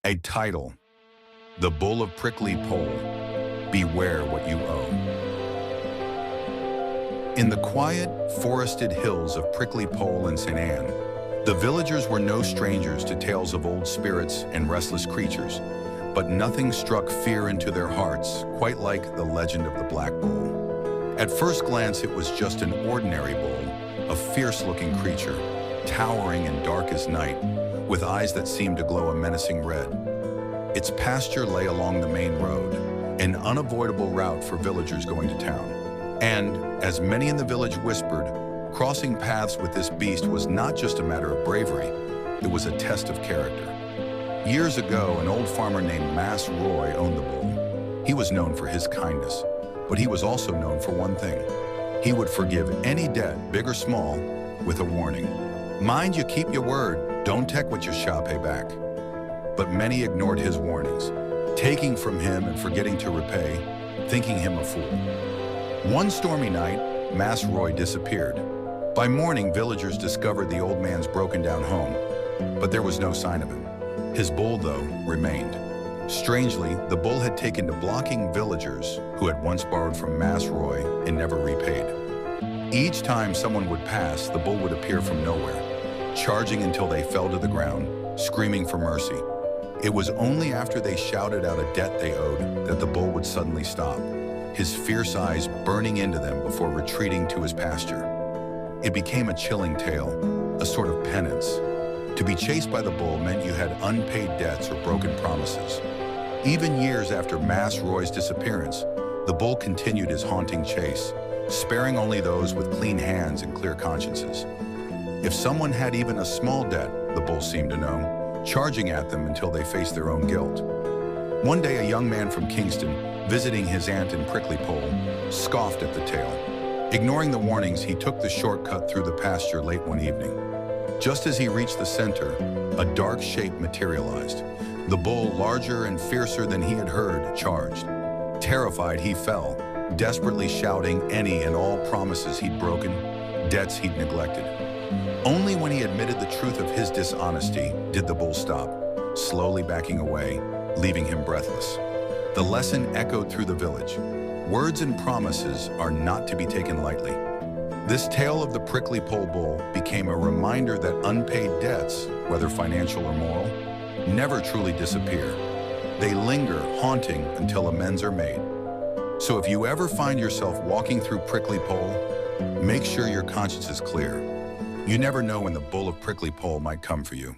A title, The Bull of Prickly Pole, Beware What You Owe. In the quiet, forested hills of Prickly Pole in St. Anne, the villagers were no strangers to tales of old spirits and restless creatures, but nothing struck fear into their hearts quite like the legend of the Black Bull. At first glance, it was just an ordinary bull, a fierce-looking creature, towering and dark as night, with eyes that seemed to glow a menacing red. Its pasture lay along the main road, an unavoidable route for villagers going to town. And, as many in the village whispered, crossing paths with this beast was not just a matter of bravery, it was a test of character. Years ago, an old farmer named Mas Roy owned the bull. He was known for his kindness, but he was also known for one thing. He would forgive any debt, big or small, with a warning. Mind you keep your word, don't take what you shall pay back. But many ignored his warnings, taking from him and forgetting to repay, thinking him a fool. One stormy night, Mas Roy disappeared. By morning, villagers discovered the old man's broken-down home, but there was no sign of him. His bull, though, remained. Strangely, the bull had taken to blocking villagers who had once borrowed from Mas Roy and never repaid. Each time someone would pass, the bull would appear from nowhere, charging until they fell to the ground, screaming for mercy. It was only after they shouted out a debt they owed that the bull would suddenly stop, his fierce eyes burning into them before retreating to his pasture. It became a chilling tale, a sort of penance. To be chased by the bull meant you had unpaid debts or broken promises. Even years after Mas Roy's disappearance, the bull continued his haunting chase, sparing only those with clean hands and clear consciences. If someone had even a small debt, the bull seemed to know, charging at them until they faced their own guilt. One day, a young man from Kingston, visiting his aunt in Prickly Pole, scoffed at the tale. Ignoring the warnings, he took the shortcut through the pasture late one evening. Just as he reached the center, a dark shape materialized. The bull, larger and fiercer than he had heard, charged. Terrified, he fell, desperately shouting any and all promises he'd broken, debts he'd neglected. Only when he admitted the truth of his dishonesty did the bull stop, slowly backing away, leaving him breathless. The lesson echoed through the village. Words and promises are not to be taken lightly. This tale of the Prickly Pole bull became a reminder that unpaid debts, whether financial or moral, never truly disappear. They linger, haunting until amends are made. So if you ever find yourself walking through Prickly Pole, make sure your conscience is clear. You never know when the bull of Prickly Pole might come for you.